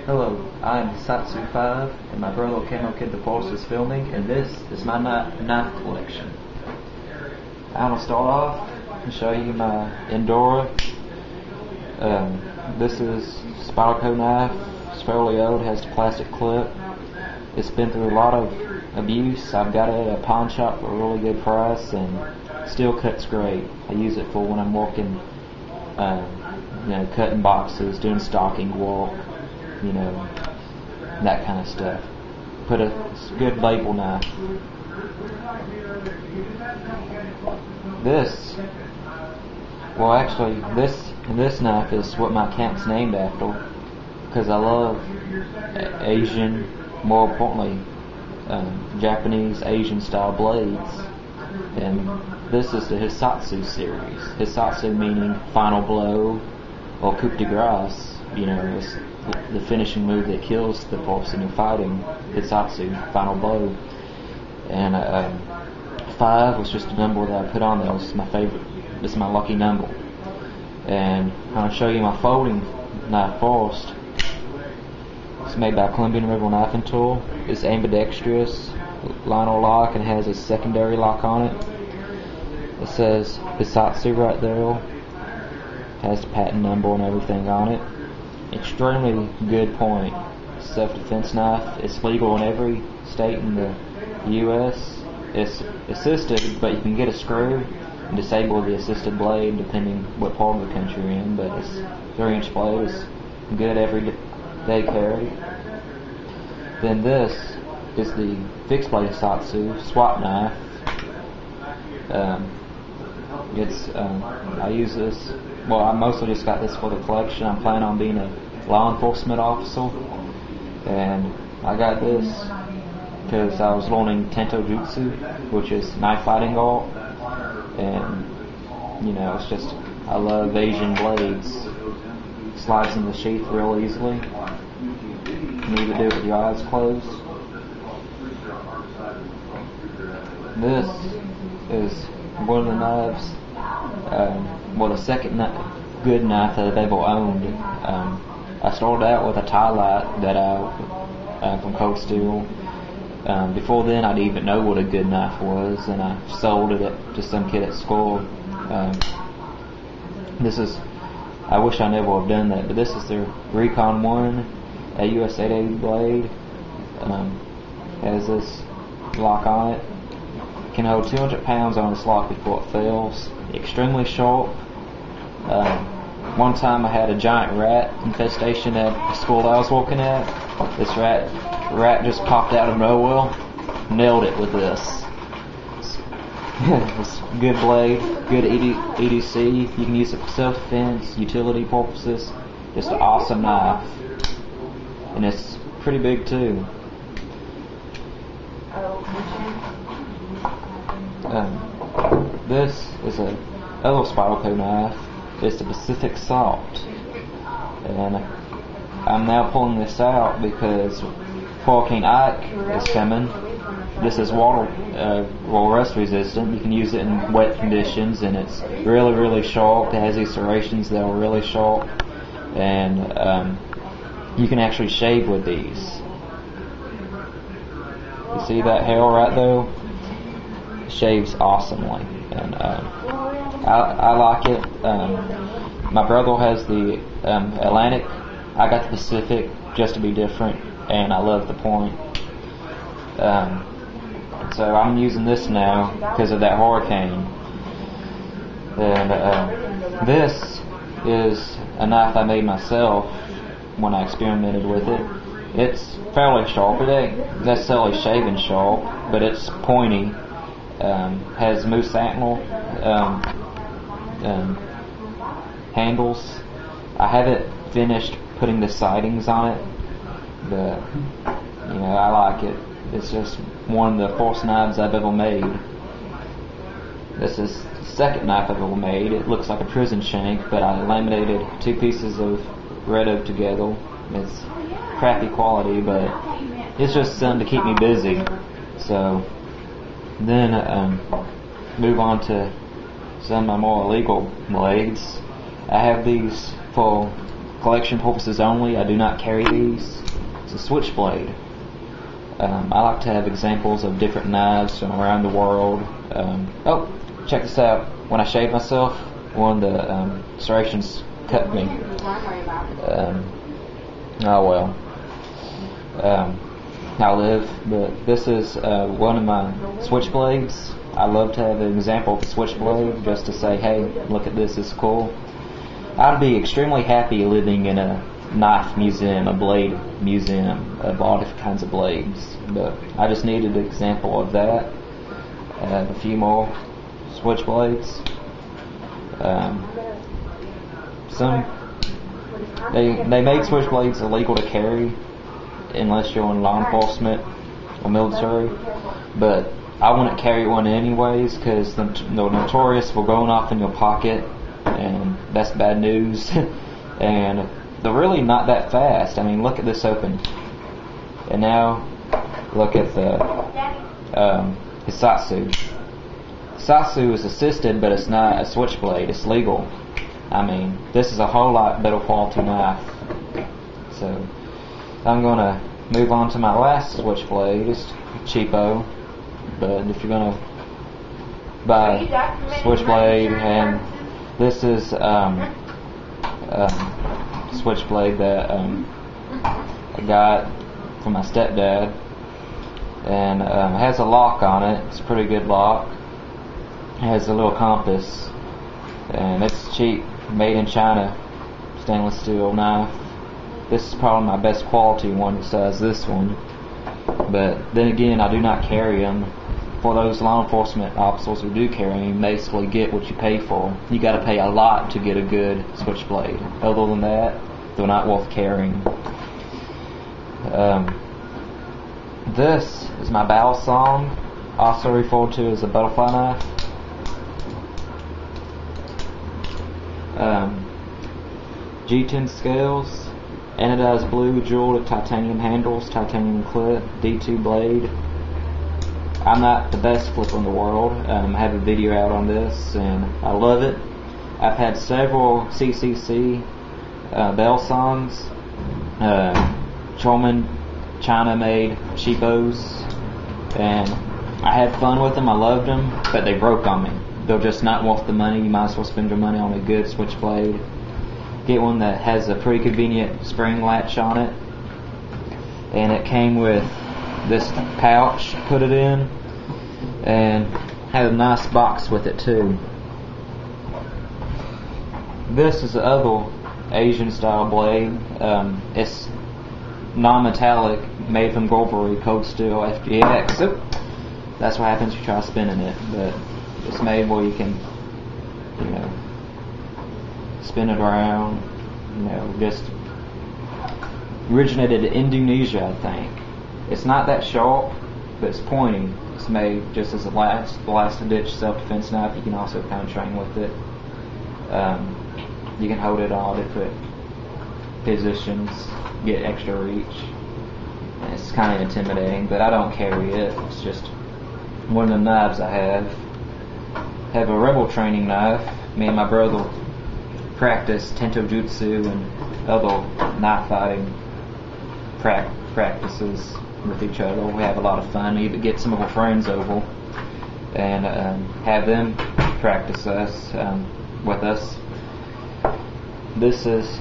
Hello, I'm Satsu 5, and my brother Camo Kid the Force is filming, and this is my knife collection. I'm going to start off and show you my Endura. This is Spyderco knife. It's fairly old, has the plastic clip. It's been through a lot of abuse. I've got it at a pawn shop for a really good price, and still cuts great. I use it for when I'm working, cutting boxes, doing stocking walk, that kind of stuff. Put a good label knife. This knife is what my camp's named after, because I love Asian, more importantly, Japanese Asian style blades, and this is the Hisatsu series. Hisatsu meaning final blow, or coup de grace. It's the finishing move that kills the person you're fighting. Hisatsu, final blow. And 5 was just a number that I put on there. It's my favorite. This is my lucky number. And I'm going to show you my folding knife first. It's made by Colombian River Knifing Tool. It's ambidextrous, lionel lock, and has a secondary lock on it. It says Hisatsu right there. Has the patent number and everything on it. Extremely good point. Self-defense knife. It's legal in every state in the U.S. It's assisted, but you can get a screw and disable the assisted blade depending what part of the country you're in. But it's 3-inch blade. It's good everyday carry. Then this is the fixed blade Hisatsu swap knife. I use this. Well, I mostly just got this for the collection. I'm planning on being a law enforcement officer, and I got this because I was learning Tento Jutsu, which is knife fighting art, and it's just, I love Asian blades. Slides in the sheath real easily. You need to do it with your eyes closed. This is one of the knives, the second good knife that I've ever owned. I started out with a tie light that from Cold Steel. Before then, I didn't even know what a good knife was, and I sold it to some kid at school. I wish I never would have done that, but this is their Recon 1, a US 880 blade. Has this lock on it. Can hold 200 pounds on this lock before it fails. Extremely sharp. One time I had a giant rat infestation at the school that I was working at. This rat just popped out of nowhere. Nailed it with this. It's good blade, good EDC. You can use it for self-defense, utility purposes. Just an awesome knife. And it's pretty big too. This is a other Spyderco knife. It's the Pacific Salt, and I'm now pulling this out because Hurricane Ike is coming. This is rust resistant. You can use it in wet conditions, and it's really, really sharp. It has these serrations that are really sharp, and you can actually shave with these. You see that hair right there? Shaves awesomely, and I like it. My brother has the Atlantic. I got the Pacific just to be different, and I love the point. So I'm using this now because of that hurricane. And this is a knife I made myself when I experimented with it. It's fairly sharp. It ain't necessarily shaving sharp, but it's pointy. Has moose antler handles. I haven't finished putting the sidings on it, but I like it. It's just one of the first knives I've ever made. This is the second knife I've ever made. It looks like a prison shank, but I laminated 2 pieces of red oak together. It's crappy quality, but it's just something to keep me busy. So then move on to some of my more illegal blades. I have these for collection purposes only. I do not carry these. It's a switchblade. I like to have examples of different knives from around the world. Oh, check this out. When I shave myself, one of the serrations cut me. Oh well. I live, but this is one of my switchblades. I love to have an example of a switchblade just to say, hey, look at this, it's cool. I'd be extremely happy living in a knife museum, a blade museum of all different kinds of blades, but I just needed an example of that. A few more switchblades. They make switchblades illegal to carry unless you're in law enforcement or military, but I wouldn't carry one anyways because the notorious for going off in your pocket, and that's bad news. And they're really not that fast. I mean, look at this open, and now look at the Hisatsu. Hisatsu is assisted, but it's not a switchblade. It's legal. I mean, this is a whole lot better quality knife. So I'm gonna move on to my last switchblade. It's cheapo, but if you're gonna buy a switchblade, and this is switchblade that I got from my stepdad, and it has a lock on it. It's a pretty good lock. It has a little compass, and it's cheap, made in China, stainless steel knife. This is probably my best quality one besides this one, but then again, I do not carry them. For those law enforcement officers who do carry them, you basically get what you pay for. You got to pay a lot to get a good switchblade. Other than that, they're not worth carrying. This is my Bao Song, also referred to as a butterfly knife. G10 scales, anodized blue, jeweled titanium handles, titanium clip, D2 blade. I'm not the best flipper in the world. I have a video out on this, and I love it. I've had several CCC Bao Songs, China-made cheapos, and I had fun with them. I loved them, but they broke on me. They're just not worth the money. You might as well spend your money on a good switchblade. Get one that has a pretty convenient spring latch on it, and it came with this pouch, put it in, and had a nice box with it too. This is the other Asian style blade. It's non-metallic, made from Golbery Cold Steel FGX. Oop. That's what happens if you try spinning it, but it's made where you can, spin it around. Just originated in Indonesia, I think. It's not that sharp, but it's pointy. It's made just as a last ditch self-defense knife. You can also kind of train with it. You can hold it all different positions, get extra reach. And it's kind of intimidating, but I don't carry it. It's just one of the knives I have. Have a rebel training knife. Me and my brother practice Tento Jutsu and other knife fighting practices with each other. We have a lot of fun. We even get some of our friends over and have them practice with us. This is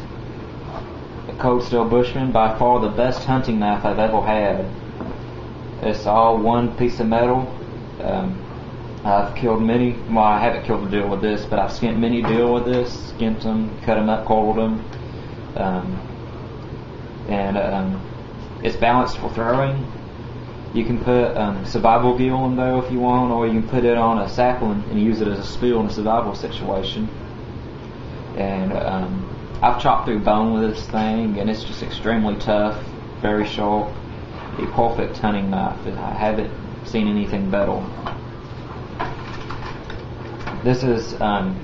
a Cold Steel Bushman, by far the best hunting knife I've ever had. It's all one piece of metal. I've killed many. Well, I haven't killed a deer with this, but I've skinned many deer with this. Skinned them, cut them up, quartered them, and it's balanced for throwing. You can put survival gear on though if you want, or you can put it on a sapling and use it as a spear in a survival situation. And I've chopped through bone with this thing, and it's just extremely tough, very sharp, a perfect hunting knife. I haven't seen anything better. This is one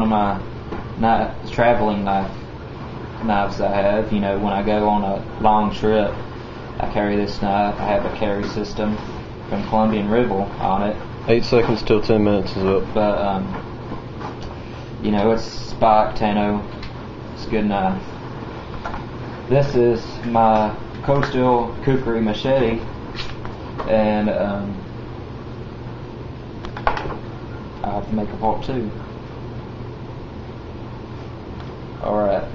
of my traveling knives I have. When I go on a long trip, I carry this knife. I have a carry system from Columbian River on it. 8 seconds till 10 minutes is up. But it's Spike, Tano, It's a good knife. This is my Cold Steel Kukri machete, and I'll have to make a part 2. Alright.